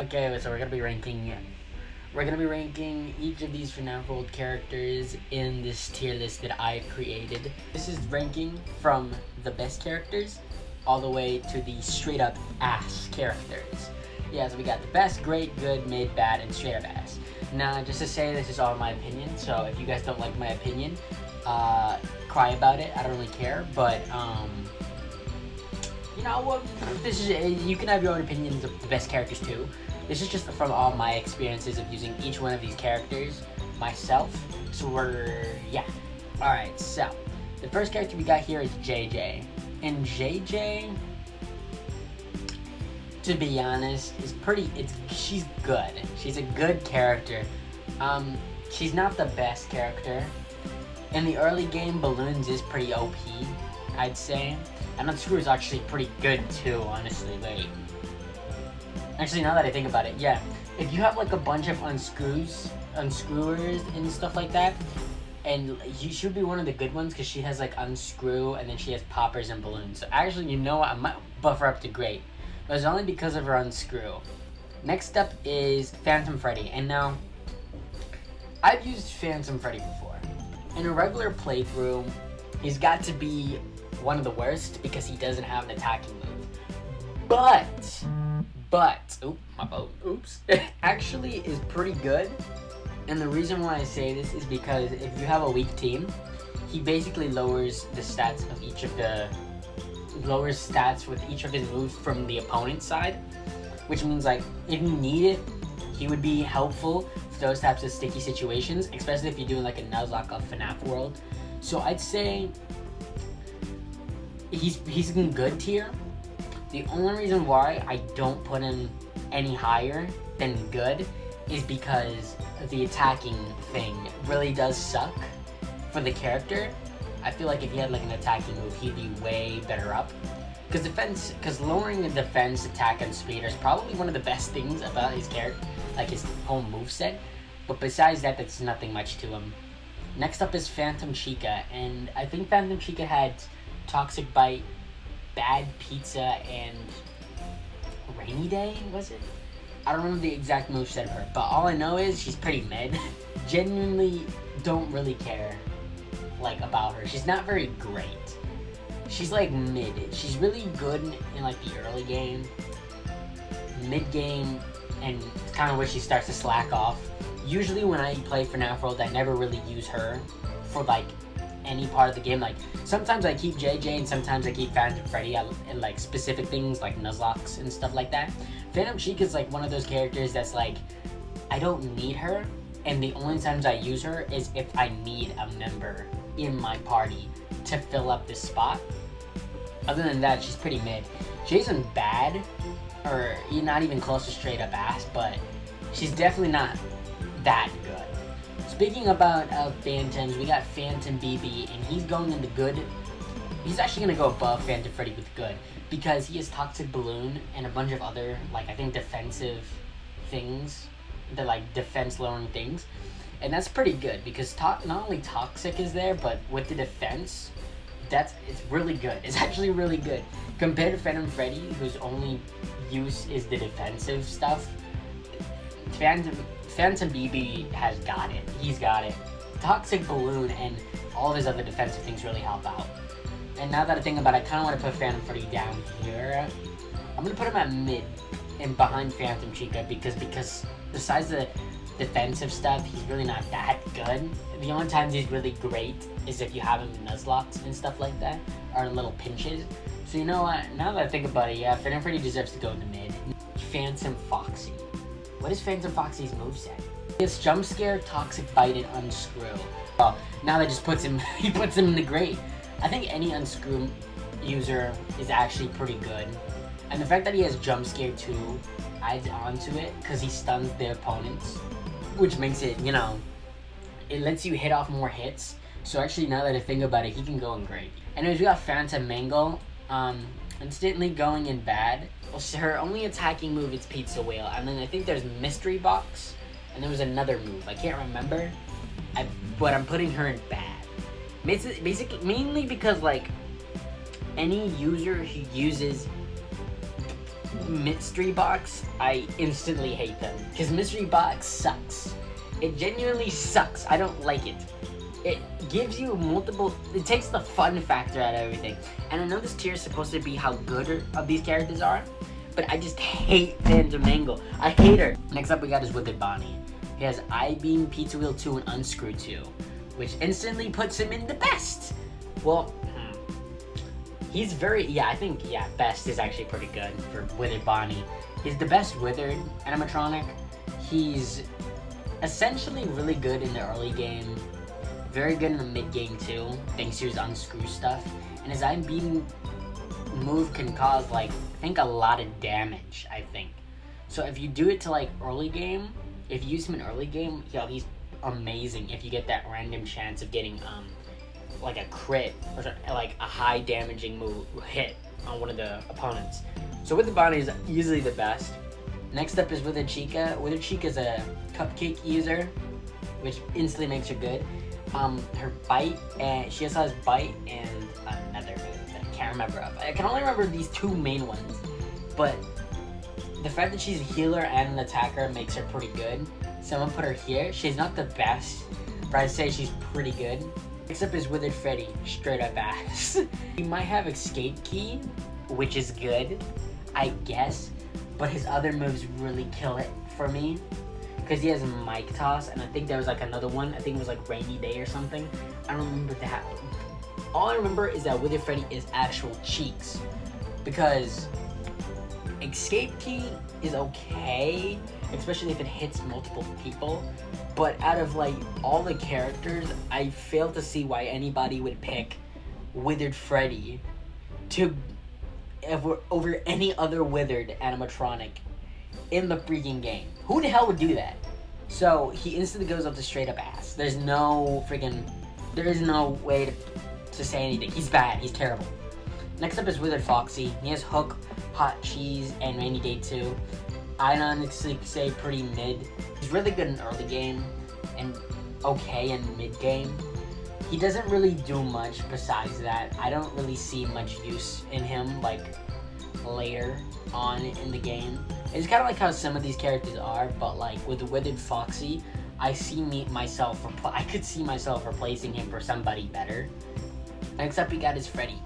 Okay, so we're gonna be ranking each of these FNAF World characters in this tier list that I've created. This is ranking from the best characters all the way to the straight up ass characters. Yeah, so we got the best, great, good, mid, bad, and straight up ass. Now, just to say, this is all my opinion, so if you guys don't like my opinion, cry about it. I don't really care, but you know what? This is you can have your own opinions of the best characters too. This is just from all my experiences of using each one of these characters myself. So yeah. All right. So the first character we got here is JJ, and JJ, to be honest, is she's good. She's a good character. She's not the best character. In the early game, Balloons is pretty OP, I'd say. And Unscrew is actually pretty good too, honestly. Wait. Actually, now that I think about it, yeah. If you have like a bunch of unscrewers and stuff like that, and you should be one of the good ones because she has like Unscrew and then she has Poppers and Balloons. So actually, you know what? I might buff her up to great. But it's only because of her Unscrew. Next up is Phantom Freddy. And now, I've used Phantom Freddy before. In a regular playthrough, he's got to be one of the worst because he doesn't have an attacking move. But, oop, my boat, oops. Actually is pretty good. And the reason why I say this is because if you have a weak team, he basically lowers the stats of with each of his moves from the opponent's side. Which means like, if you need it, he would be helpful for those types of sticky situations, especially if you're doing like a Nuzlocke of FNAF World. So I'd say he's in good tier. The only reason why I don't put him any higher than good is because the attacking thing really does suck for the character. I feel like if he had like an attacking move, he'd be way better up. Because lowering the defense, attack, and speed is probably one of the best things about his character, like his whole moveset. But besides that, that's nothing much to him. Next up is Phantom Chica, and I think Phantom Chica had Toxic Bite, Bad Pizza, and Rainy Day, was it? I don't remember the exact moveset of her, but all I know is she's pretty mid. Genuinely don't really care, like, about her. She's not very great. She's like mid. She's really good in like the early game, mid game, and kind of where she starts to slack off. Usually when I play FNAF World, I never really use her for like any part of the game. Like sometimes I keep JJ and sometimes I keep Phantom Freddy and like specific things like Nuzlocks and stuff like that. Phantom Chica is like one of those characters that's like, I don't need her, and the only times I use her is if I need a member in my party to fill up this spot. Other than that, she's pretty mid. She isn't bad, or not even close to straight up ass, but she's definitely not that good. Speaking about Phantoms, we got Phantom BB, and he's going into good. He's actually going to go above Phantom Freddy with good, because he has Toxic Balloon and a bunch of other, like, I think defensive things, the like defense lowering things. And that's pretty good, because not only Toxic is there, but with the defense, it's really good. It's actually really good. Compared to Phantom Freddy, whose only use is the defensive stuff, Phantom BB has got it. He's got it. Toxic Balloon and all of his other defensive things really help out. And now that I think about it, I kind of want to put Phantom Freddy down here. I'm going to put him at mid and behind Phantom Chica because besides the defensive stuff, he's really not that good. The only times he's really great is if you have him in Nuzlocks and stuff like that, or little pinches. So you know what, now that I think about it, yeah, Phantom Freddy deserves to go in the mid. Phantom Foxy. What is Phantom Foxy's moveset? It's Jump Scare, Toxic Bite, and Unscrew. Well, now that just puts him, he puts him in the great. I think any Unscrew user is actually pretty good. And the fact that he has Jump Scare too adds on to it, because he stuns their opponents, which makes it, it lets you hit off more hits. So actually, now that I think about it, he can go in great. Anyways, we got Phantom Mangle, instantly going in bad. Well, her only attacking move is Pizza Whale, and then I think there's Mystery Box, and there was another move, I can't remember, but I'm putting her in bad. Basically, mainly because like, any user who uses Mystery Box, I instantly hate them. Because Mystery Box sucks. It genuinely sucks. I don't like it. It gives you it takes the fun factor out of everything. And I know this tier is supposed to be how good of these characters are, but I just hate Phantom Mangle. I hate her. Next up we got is Withered Bonnie. He has I-Beam, Pizza Wheel 2, and Unscrew 2, which instantly puts him in the best. Well, he's I think best is actually pretty good for Withered Bonnie. He's the best Withered animatronic. He's essentially really good in the early game, very good in the mid game too, thanks to his unscrew stuff. And his I-Beam move can cause I think a lot of damage, I think. So if you do it to early game, if you use him in early game, he's amazing if you get that random chance of getting a crit or a high damaging hit on one of the opponents. So Withered Bonnie is usually the best. Next up is Withered Chica. Withered Chica is a cupcake user, which instantly makes her good. Her bite, and she also has bite and another move that I can't remember of. I can only remember these two main ones, but the fact that she's a healer and an attacker makes her pretty good. So I'm gonna put her here. She's not the best, but I'd say she's pretty good. Next up is Withered Freddy, straight up ass. He might have Escape Key, which is good, I guess, but his other moves really kill it for me. Because he has Mic Toss, and I think there was another one. I think it was Rainy Day or something. I don't remember that. All I remember is that Withered Freddy is actual cheeks. Because Escape Key is okay, especially if it hits multiple people. But out of all the characters, I fail to see why anybody would pick Withered Freddy over any other Withered animatronic in the freaking game. Who the hell would do that? So he instantly goes up to straight up ass. There is no way to say anything. He's bad. He's terrible. Next up is Withered Foxy. He has Hook, Hot Cheese, and Rainy Day 2. I honestly say pretty mid. He's really good in early game and okay in mid game. He doesn't really do much besides that. I don't really see much use in him later on in the game. It's kind of how some of these characters are, but with the Withered Foxy, I could see myself replacing him for somebody better. Next up we got is Freddy.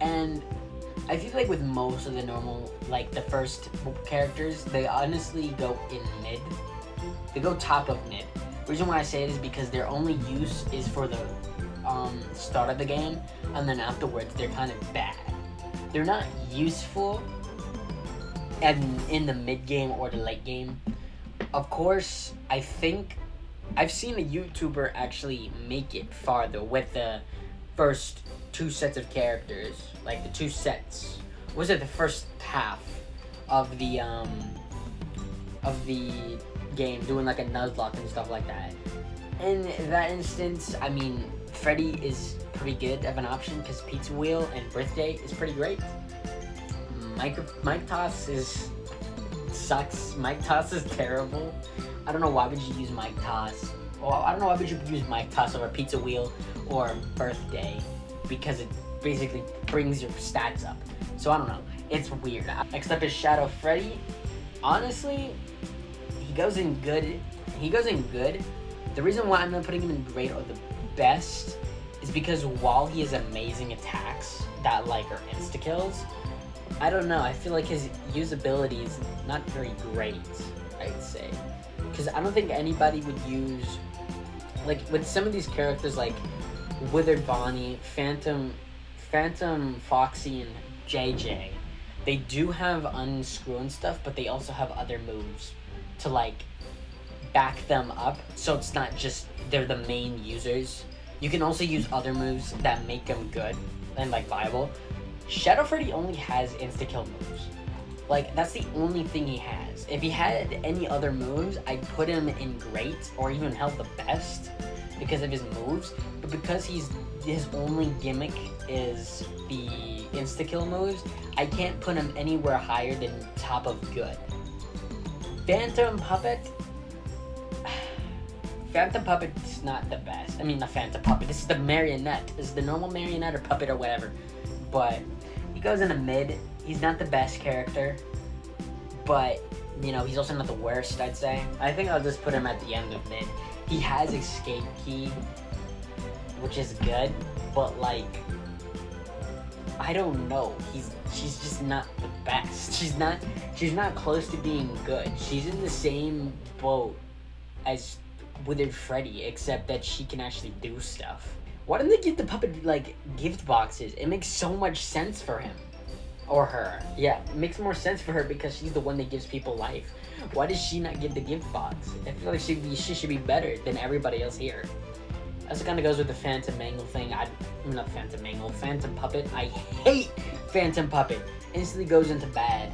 And I feel with most of the normal, the first characters, they honestly go in mid. They go top of mid. The reason why I say it is because their only use is for the start of the game, and then afterwards they're kind of bad. They're not useful in the mid game or the late game. Of course, I think I've seen a YouTuber actually make it farther with the first two sets of characters, the two sets. Was it the first half of the game, doing a Nuzlocke and stuff like that? In that instance, I mean, Freddy is pretty good of an option because Pizza Wheel and Birthday is pretty great. Mic Toss sucks. Mic Toss is terrible. I don't know why would you use Mic Toss. Well, I don't know why would you use Mic Toss over Pizza Wheel or Birthday, because it basically brings your stats up. So I don't know. It's weird. Next up is Shadow Freddy. Honestly, he goes in good. The reason why I'm not putting him in great or the best is because while he has amazing attacks that are insta-kills, I don't know, I feel his usability is not very great, I'd say. Because I don't think anybody would use, with some of these characters Withered Bonnie, Phantom Foxy, and JJ, they do have unscrew and stuff, but they also have other moves to back them up, so it's not just they're the main users. You can also use other moves that make them good and viable. Shadow Freddy only has insta-kill moves. That's the only thing he has. If he had any other moves, I'd put him in great or even held the best because of his moves. But because his only gimmick is the insta-kill moves, I can't put him anywhere higher than top of good. Phantom Puppet is not the best. I mean, the Phantom Puppet. This is the marionette. This is the normal marionette or puppet or whatever. But he goes in the mid. He's not the best character. but you know, he's also not the worst, I'd say. I think I'll just put him at the end of mid. He has escape key, which is good, but like, I don't know. She's just not the best. She's not close to being good. She's in the same boat as Withered Freddy, except that she can actually do stuff. Why don't they give the puppet like gift boxes? It makes so much sense for him. Or her. Yeah, it makes more sense for her because she's the one that gives people life. Why does she not get the gift box? I feel like she should be better than everybody else here. Also kind of goes with the Phantom Mangle thing. Not Phantom Mangle, Phantom Puppet. I hate Phantom Puppet. Instantly goes into bad.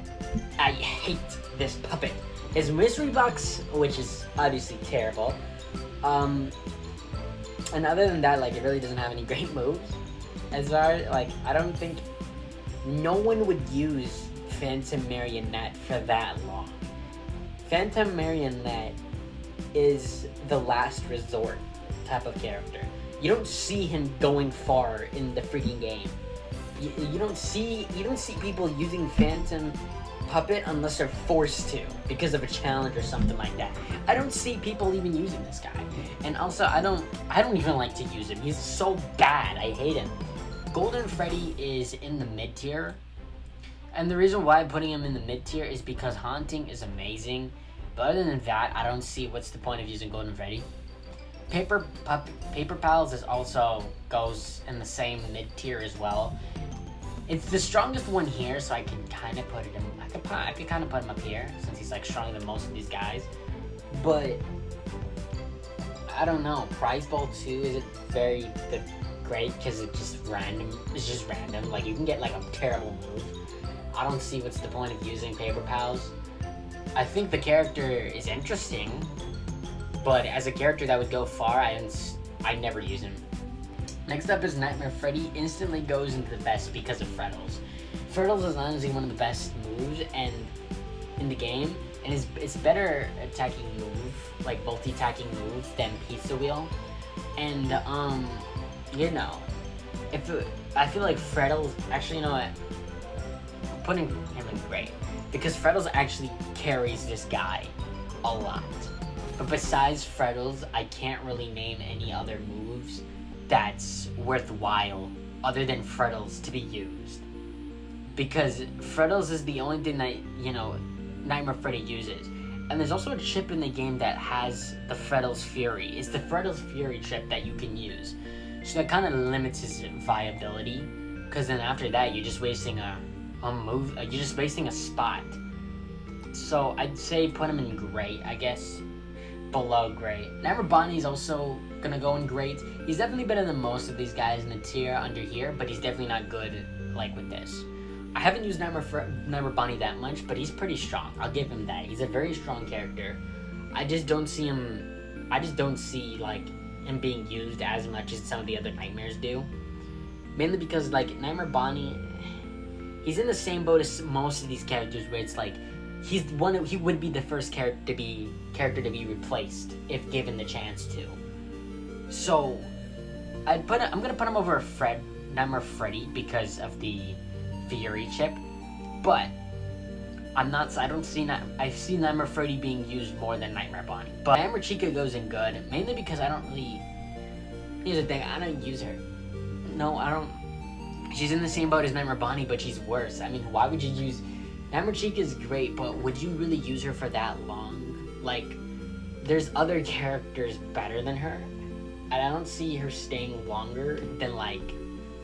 I hate this puppet. His mystery box, which is obviously terrible. And other than that, like, it really doesn't have any great moves. As far as, like, I don't think no one would use Phantom Marionette for that long. Phantom Marionette is the last resort type of character. You don't see him going far in the freaking game. You don't see people using Phantom Puppet unless they're forced to because of a challenge or something like that. I don't see people even using this guy. And also I don't even like to use him. He's so bad. I hate him. Golden Freddy is in the mid tier. And the reason why I'm putting him in the mid tier is because Haunting is amazing. But other than that, I don't see what's the point of using Golden Freddy. Paper Pals is also goes in the same mid tier as well. It's the strongest one here, so I can kind of put it in. I could kind of put him up here since he's like stronger than most of these guys. But I don't know. Prize Ball 2 isn't very great because it's just random. It's just random. Like, you can get like a terrible move. I don't see what's the point of using Paper Pals. I think the character is interesting, but as a character that would go far, I never use him. Next up is Nightmare Freddy. Instantly goes into the best because of Freddles. Freddles is honestly one of the best moves and in the game, and it's better attacking move, like multi-attacking move, than Pizza Wheel. And you know, I feel like Freddles, actually, you know what? I'm putting him in great because Freddles actually carries this guy a lot. But besides Freddles, I can't really name any other moves that's worthwhile other than Freddles to be used. Because Freddles is the only thing that, you know, Nightmare Freddy uses. And there's also a chip in the game that has the Freddles Fury. It's the Freddles Fury chip that you can use. So that kind of limits his viability. Because then after that, you're just wasting a move. You're just wasting a spot. So I'd say put him in great, I guess. Below great. Nightmare Bonnie's also gonna go in great. He's definitely better than most of these guys in the tier under here, but he's definitely not good like with this. I haven't used Nightmare Bonnie that much, but he's pretty strong. I'll give him that. He's a very strong character. I just don't see like him being used as much as some of the other Nightmares do. Mainly because like Nightmare Bonnie, he's in the same boat as most of these characters where it's like he would be the first character to be replaced if given the chance to. So I'm gonna put him over Nightmare Freddy because of the Fury chip, but I see Nightmare Freddy being used more than Nightmare Bonnie. But Nightmare Chica goes in good, mainly because here's the thing, I don't use her. No, I don't. She's in the same boat as Nightmare Bonnie, but she's worse. I mean, why would you use... Nightmare Chica is great, but would you really use her for that long? Like, there's other characters better than her, and I don't see her staying longer than, like,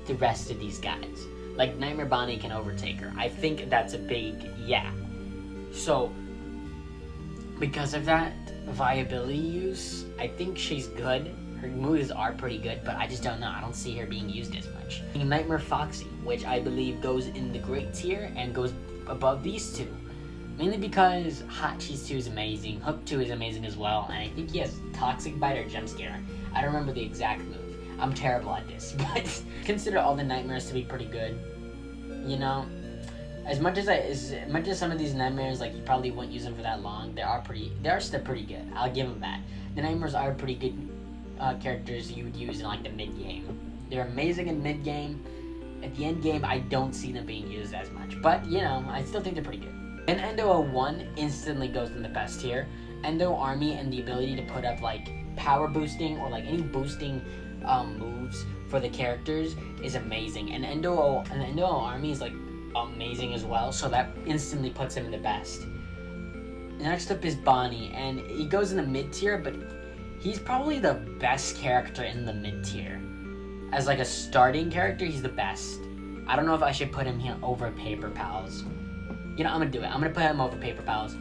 the rest of these guys. Like, Nightmare Bonnie can overtake her. I think that's a big yeah. So, because of that viability use, I think she's good. Her moves are pretty good, but I just don't know. I don't see her being used as much. Nightmare Foxy, which I believe goes in the great tier and goes above these two. Mainly because Hot Cheese 2 is amazing, Hook 2 is amazing as well, and I think he has Toxic Bite or Jump Scare. I don't remember the exact move. I'm terrible at this, but consider all the Nightmares to be pretty good. You know, as much as some of these Nightmares, like, you probably won't use them for that long, they are still pretty good. I'll give them that. The Nightmares are pretty good characters you would use in, like, the mid game. They're amazing in mid game. At the end game, I don't see them being used as much, but you know, I still think they're pretty good. Then Endo 01 instantly goes in the best tier. Endo Army and the ability to put up like power boosting or like any boosting moves for the characters is amazing. And Endo Army is like amazing as well, so that instantly puts him in the best. Next up is Bonnie, and he goes in the mid tier, but he's probably the best character in the mid tier. As like a starting character, he's the best. I don't know if I should put him here over Paper Pals. You know, I'm gonna do it. I'm gonna put him over Paper Pals.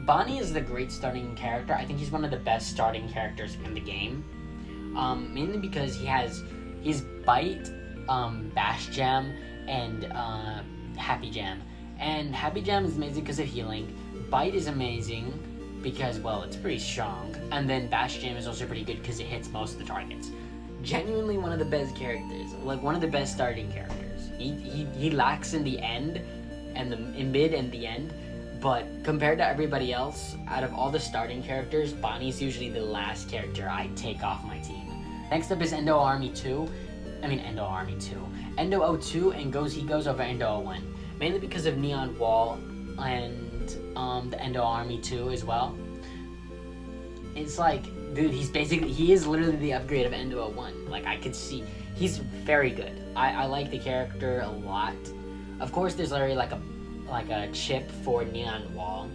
Bonnie is the great starting character. I think he's one of the best starting characters in the game. Mainly because he's Bite, Bash Jam, and Happy Jam. And Happy Jam is amazing because of healing. Bite is amazing because, well, it's pretty strong. And then Bash Jam is also pretty good because it hits most of the targets. Genuinely one of the best characters. Like, one of the best starting characters. He lacks in the end, and in mid and the end. But compared to everybody else, out of all the starting characters, Bonnie's usually the last character I take off my team. Next up is Endo Army 2. Endo 02 and he goes over Endo 01. Mainly because of Neon Wall and the Endo Army 2 as well. It's like, dude, he is literally the upgrade of Endo 01. Like, I could see, he's very good. I like the character a lot. Of course, there's already like a chip for Neon Wall,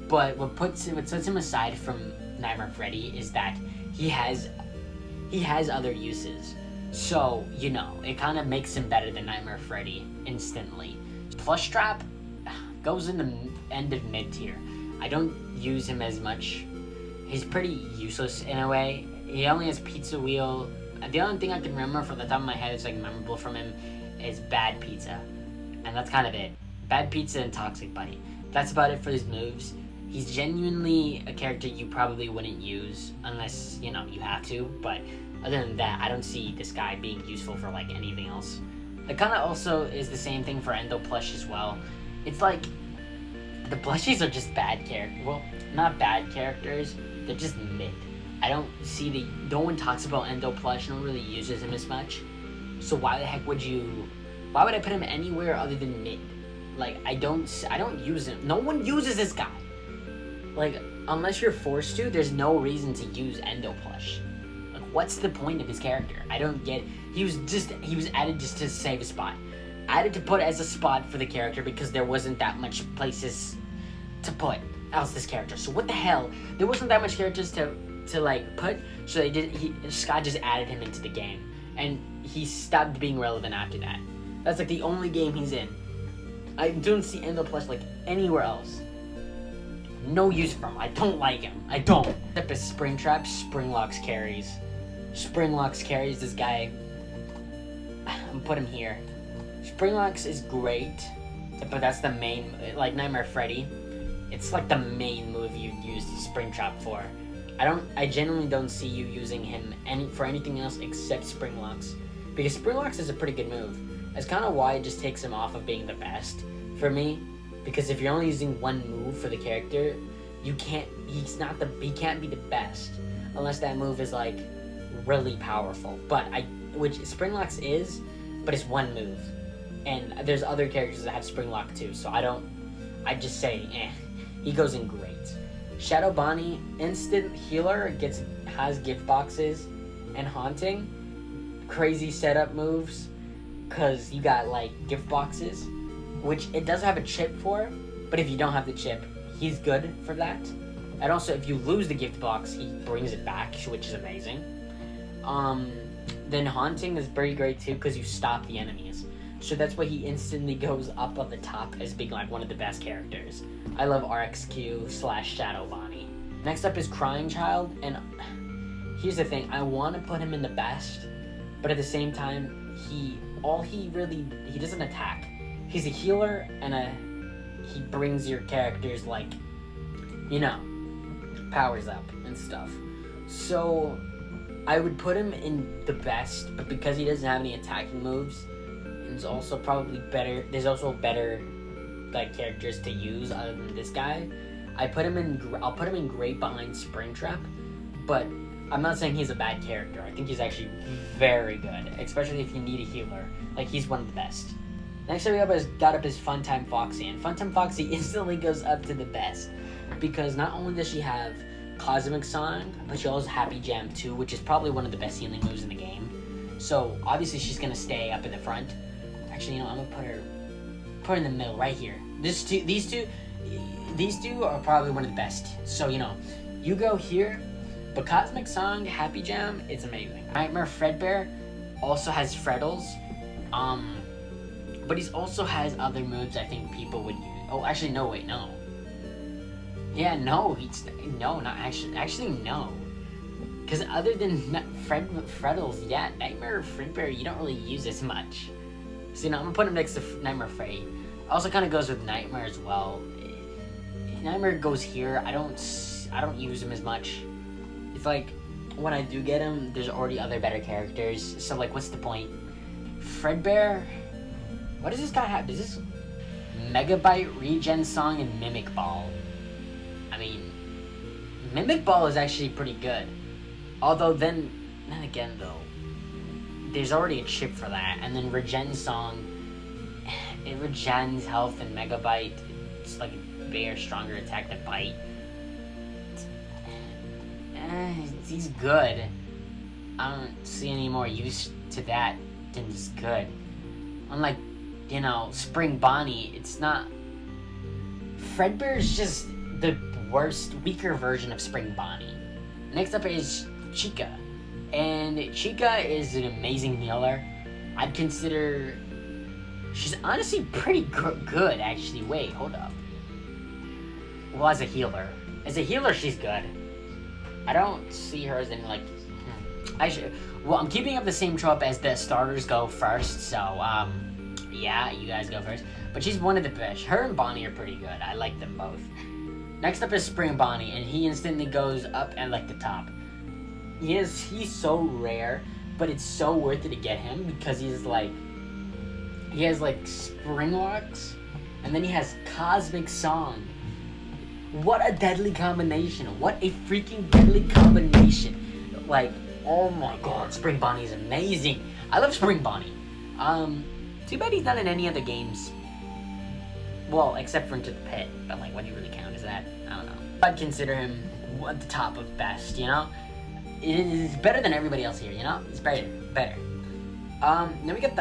but what sets him aside from Nightmare Freddy is that he has other uses. So, you know, it kind of makes him better than Nightmare Freddy instantly. Plush Trap goes in the end of mid tier. I don't use him as much. He's pretty useless in a way. He only has Pizza Wheel. The only thing I can remember from the top of my head is like memorable from him is Bad Pizza, and that's kind of it. Bad Pizza and Toxic Buddy. That's about it for his moves. He's genuinely a character you probably wouldn't use unless, you know, you have to, but other than that, I don't see this guy being useful for like anything else. It kind of also is the same thing for Endo Plush as well. It's like, the plushies are just bad characters. Well, not bad characters, they're just mid. I don't see no one talks about Endo Plush, no one really uses him as much. So why the heck would I put him anywhere other than mid? Like, I don't use him. No one uses this guy. Like, unless you're forced to, there's no reason to use Endo Plush. Like, what's the point of his character? I don't get it. He was added just to save a spot. Added to put as a spot for the character because there wasn't that much places to put else this character. So what the hell? There wasn't that much characters to like put, so Scott just added him into the game. And he stopped being relevant after that. That's like the only game he's in. I don't see Endo Plush like anywhere else. No use for him. I don't like him. I don't. Except as Springtrap, Springlocks carries. Springlocks carries this guy. I'm put him here. Springlocks is great, but that's the main, like Nightmare Freddy. It's like the main move you'd use Springtrap for. I genuinely don't see you using him for anything else except Springlocks, because Springlocks is a pretty good move. That's kind of why it just takes him off of being the best for me, because if you're only using one move for the character, he can't be the best unless that move is like really powerful. Which Springlocks is, but it's one move, and there's other characters that have Springlock too. So I just say, he goes in great. Shadow Bonnie, instant healer, has gift boxes and haunting, crazy setup moves, cause you got like gift boxes, which it does have a chip for, but if you don't have the chip, he's good for that. And also, if you lose the gift box, he brings it back, which is amazing. Then haunting is very great too, because you stop the enemies. So that's why he instantly goes up at the top as being like one of the best characters. I love RxQ/Shadow Bonnie. Next up is Crying Child, and here's the thing, I want to put him in the best, but at the same time, he doesn't attack. He's a healer, and he brings your characters like, you know, powers up and stuff. So I would put him in the best, but because he doesn't have any attacking moves, there's also better like characters to use other than this guy. I'll put him in great behind Springtrap, but I'm not saying he's a bad character. I think he's actually very good, especially if you need a healer. Like, he's one of the best. Next up, we got up is Funtime Foxy, and Funtime Foxy instantly goes up to the best because not only does she have Cosmic Song, but she also has Happy Jam too, which is probably one of the best healing moves in the game. So obviously she's gonna stay up in the front. Actually, you know, I'm gonna put her in the middle right here. These two are probably one of the best. So you know, you go here, but Cosmic Song, Happy Jam, it's amazing. Nightmare Fredbear also has Freddles, but he also has other moves I think people would use. Oh, actually, no, wait, no. Yeah, no, no, not actually. Actually, no. Because other than Freddles, yeah, Nightmare Fredbear, you don't really use as much. So, you know, I'm going to put him next to Nightmare Freddy. Also kind of goes with Nightmare as well. Nightmare goes here. I don't use him as much. It's like, when I do get him, there's already other better characters. So, like, what's the point? Fredbear? What does this guy have? Does this Megabyte, Regen Song, and Mimic Ball? I mean, Mimic Ball is actually pretty good. Although then again though, there's already a chip for that. And then Regen Song, it regens health and Megabyte. It's like a bigger, stronger attack than Bite. He's good. I don't see any more use to that than he's good. Unlike, you know, Spring Bonnie, it's not... Fredbear is just the worst, weaker version of Spring Bonnie. Next up is Chica. And Chica is an amazing healer. I'd consider... She's honestly pretty good, actually. Wait, hold up. Well, as a healer. As a healer, she's good. I don't see her as any, like... Well, I'm keeping up the same trope as the starters go first, so, yeah, you guys go first. But she's one of the best. Her and Bonnie are pretty good. I like them both. Next up is Spring Bonnie, and he instantly goes up at, like, the top. He's so rare, but it's so worth it to get him because he has, like, Spring Locks, and then he has Cosmic Song. What a deadly combination. What a freaking deadly combination. Like, oh my god, Spring Bonnie is amazing. I love Spring Bonnie. Too bad he's not in any other games. Well, except for Into the Pit. But, like, what do you really count as that? I don't know. I'd consider him at the top of best, you know? It's better than everybody else here, you know? It's better. Then we got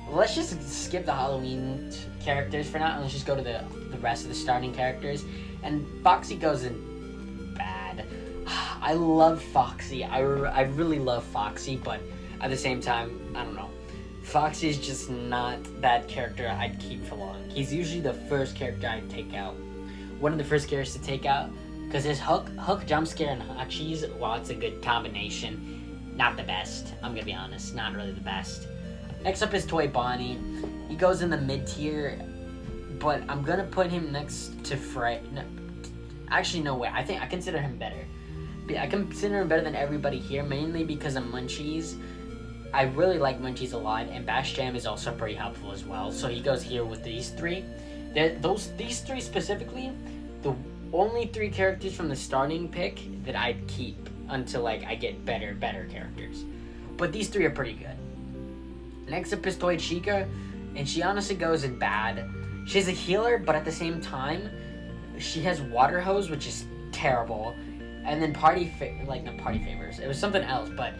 let's just skip the Halloween characters for now, and let's just go to the rest of the starting characters. And Foxy goes in bad. I love Foxy. I really love Foxy, but at the same time, I don't know. Foxy is just not that character I'd keep for long. He's usually the first character I'd take out. One of the first characters to take out, because his hook, jump scare, and hot cheese, while it's a good combination, not the best. I'm gonna be honest, not really the best. Next up is Toy Bonnie. He goes in the mid tier, but I'm gonna put him next to Fred. No, actually, no way. I consider him better. I consider him better than everybody here, mainly because of Munchies. I really like Munchies a lot, and Bash Jam is also pretty helpful as well. So he goes here with these three. These three specifically, the only three characters from the starting pick that I'd keep until, like, I get better characters. But these three are pretty good. Next up is Toy Chica, and she honestly goes in bad. She's a healer, but at the same time, she has Water Hose, which is terrible. And then not Party Favors. It was something else, but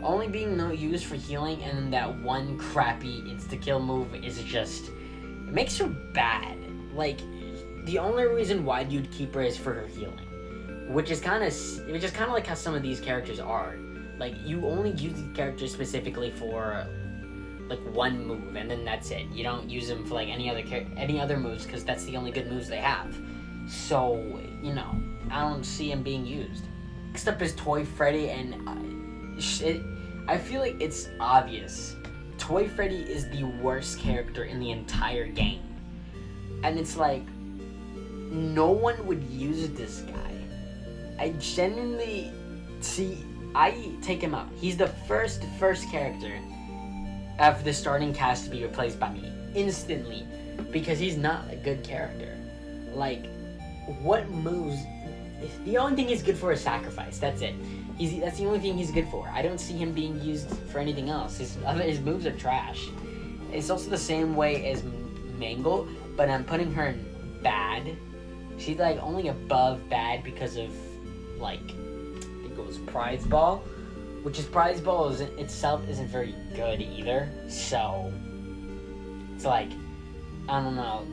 only being used for healing, and then that one crappy insta-kill move is just... It makes her bad. Like, the only reason why you'd keep her is for her healing. Which is kind of like how some of these characters are. Like, you only use these characters specifically for, like, one move, and then that's it. You don't use them for, like, any other moves, because that's the only good moves they have. So, you know, I don't see him being used. Next up is Toy Freddy, and I feel like it's obvious. Toy Freddy is the worst character in the entire game. And it's like, no one would use this guy. I genuinely I take him out. He's the first character of the starting cast to be replaced by me instantly, because he's not a good character. Like, what moves? The only thing he's good for is sacrifice. That's it. That's the only thing he's good for. I don't see him being used for anything else. His moves are trash. It's also the same way as Mangle, but I'm putting her in bad. She's like only above bad because of like, I think it was Prize Ball, which is Prize Ball itself isn't very good either. So it's like, I don't know.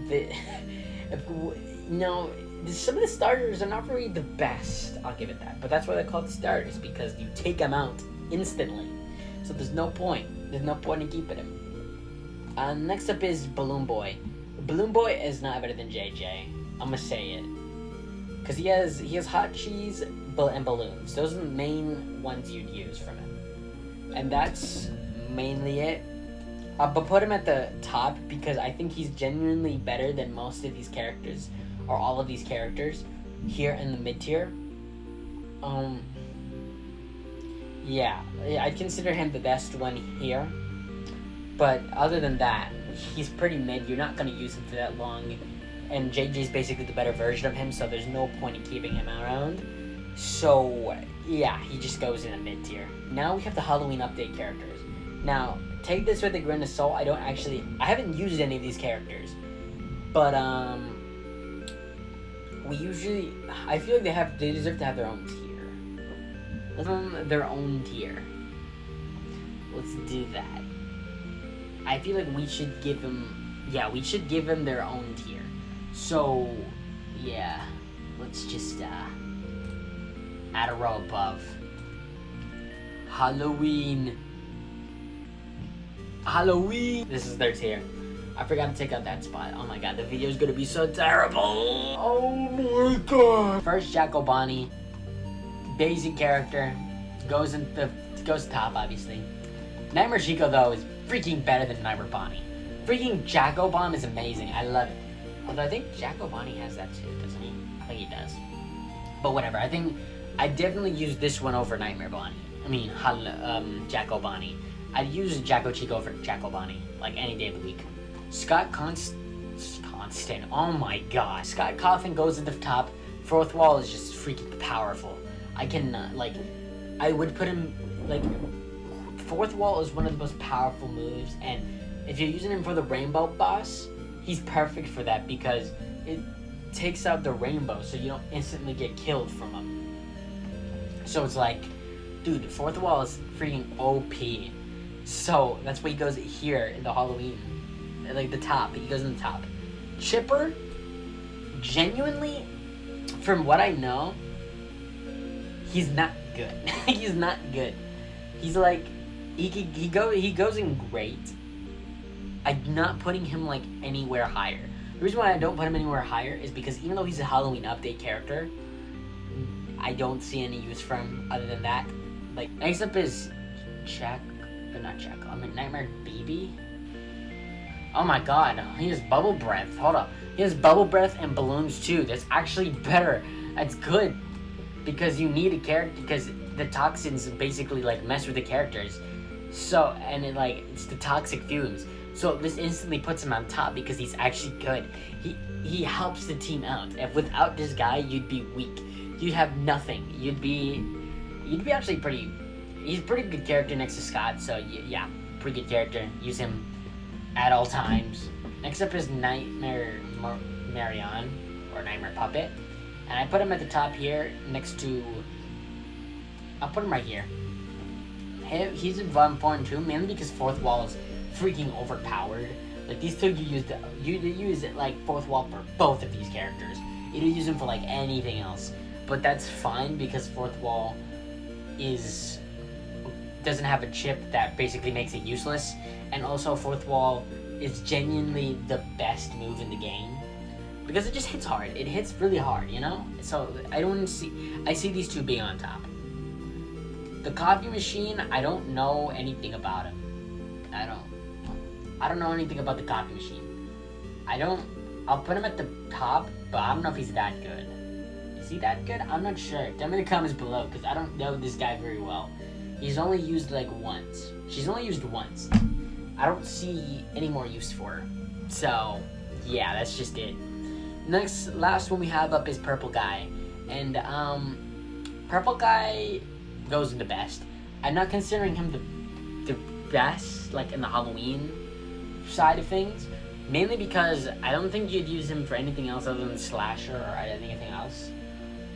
Some of the starters are not really the best. I'll give it that. But that's why they're called starters, because you take them out instantly. So there's no point. There's no point in keeping him. Next up is Balloon Boy. Balloon Boy is not better than JJ. I'm gonna say it. Because he has hot cheese and balloons. Those are the main ones you'd use from him. And that's mainly it. But put him at the top because I think he's genuinely better than most of these characters, or all of these characters here in the mid tier. Yeah, I'd consider him the best one here. But other than that, he's pretty mid. You're not going to use him for that long. And JJ's basically the better version of him, so there's no point in keeping him around. So, yeah, he just goes in a mid tier. Now we have the Halloween update characters. Now, take this with a grain of salt. I haven't used any of these characters. But, I feel like they deserve to have their own tier. Let's give them their own tier. Let's do that. I feel like we should give them their own tier. So, yeah, let's just add a row above. Halloween. This is their tier. I forgot to take out that spot. Oh my god, the video's gonna be so terrible. Oh my god. First, Jacko Bonnie. Basic character. Goes top, obviously. Nightmare Chico, though, is freaking better than Nightmare Bonnie. Freaking Jacko Bomb is amazing. I love it. Although I think Jacko Bonnie has that too, doesn't he? I think he does. But whatever. I think I definitely use this one over Nightmare Bonnie. Jacko Bonnie. I'd use Jacko Chico over Jacko Bonnie, like any day of the week. Scott Constant. Oh my god. Scott Cawthon goes at the top. Fourth wall is just freaking powerful. I would put him, fourth wall is one of the most powerful moves, and if you're using him for the rainbow boss, he's perfect for that because it takes out the rainbow so you don't instantly get killed from him. So it's like, dude, fourth wall is freaking OP. So that's why he goes here in the Halloween, like the top. He goes in the top. Chipper, genuinely, from what I know, he's not good. He's not good. He's like, he goes in great. I'm not putting him like anywhere higher. The reason why I don't put him anywhere higher is because even though he's a Halloween update character, I don't see any use for him other than that. Like, next up is Nightmare BB. Oh my god, he has Bubble Breath. Hold up. He has Bubble Breath and Balloons too. That's actually better. That's good. Because you need a character, because the toxins basically like mess with the characters. So, and it's the toxic fumes. So this instantly puts him on top because he's actually good. He helps the team out. If without this guy, you'd be weak. You'd have nothing. You'd be actually he's a pretty good character next to Scott. So yeah, pretty good character. Use him at all times. Next up is Nightmare Marion, or Nightmare Puppet. And I put him at the top here next to, I'll put him right here. He's important too, mainly because fourth wall is freaking overpowered. Like, these two you use it like fourth wall for both of these characters. You don't use them for like anything else. But that's fine because fourth wall doesn't have a chip that basically makes it useless. And also fourth wall is genuinely the best move in the game. Because it just hits hard. It hits really hard, you know? So I see these two being on top. The coffee machine, I don't know anything about him. I don't know anything about the coffee machine. I'll put him at the top, but I don't know if he's that good. Is he that good? I'm not sure. Tell me in the comments below, because I don't know this guy very well. He's only used like once. She's only used once. I don't see any more use for her. So, yeah, that's just it. Last one we have up is Purple Guy. And, Purple Guy goes in the best. I'm not considering him the best, like in the Halloween side of things, mainly because I don't think you'd use him for anything else other than slasher or anything else.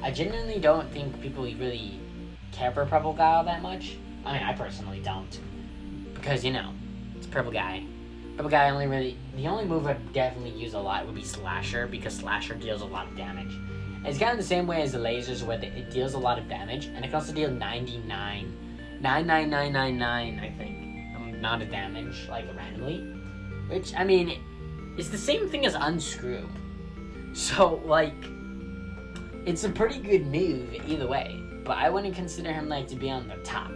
I genuinely don't think people really care for Purple Guy all that much. I mean, I personally don't, because you know, it's Purple Guy. Purple Guy the only move I'd definitely use a lot would be Slasher, because Slasher deals a lot of damage. And it's kind of the same way as the lasers, where it deals a lot of damage, and it can also deal 99999, I think, amount of damage, like, randomly. Which, I mean, it's the same thing as Unscrew. So, like, it's a pretty good move either way. But I wouldn't consider him, like, to be on the top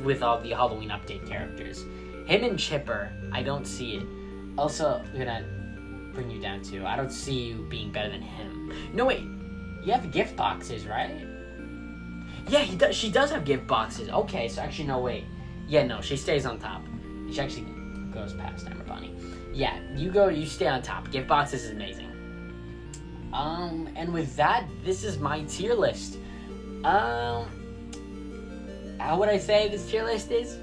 with all the Halloween update characters. Him and Chipper, I don't see it. Also, we're gonna bring you down too. I don't see you being better than him. No, wait. You have gift boxes, right? Yeah, he does. She does have gift boxes. Okay, so actually, no, wait. Yeah, no, she stays on top. She actually goes past Ember Bunny. Yeah, you stay on top. Gift boxes is amazing. And with that, this is my tier list. How would I say this tier list is?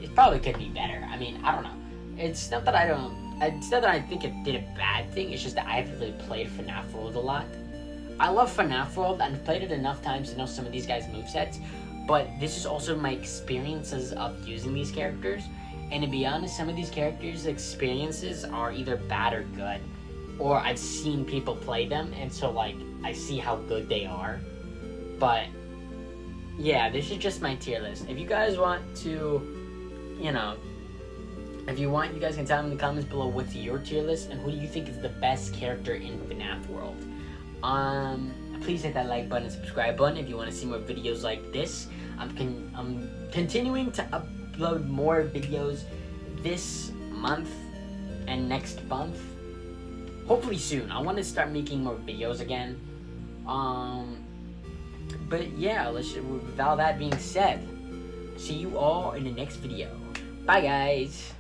It probably could be better. I mean, I don't know. It's not that I think it did a bad thing. It's just that I haven't really played FNAF World a lot. I love FNAF World, and I've played it enough times to know some of these guys' movesets, but this is also my experiences of using these characters. And to be honest, some of these characters' experiences are either bad or good, or I've seen people play them, and so, like, I see how good they are. But yeah, this is just my tier list. If you guys want to, you know, if you want, you guys can tell me in the comments below what's your tier list and who do you think is the best character in FNAF World. Please hit that like button and subscribe button if you want to see more videos like this. I'm continuing to upload more videos this month and next month. Hopefully soon. I want to start making more videos again. But yeah, with all that being said, see you all in the next video. Bye, guys.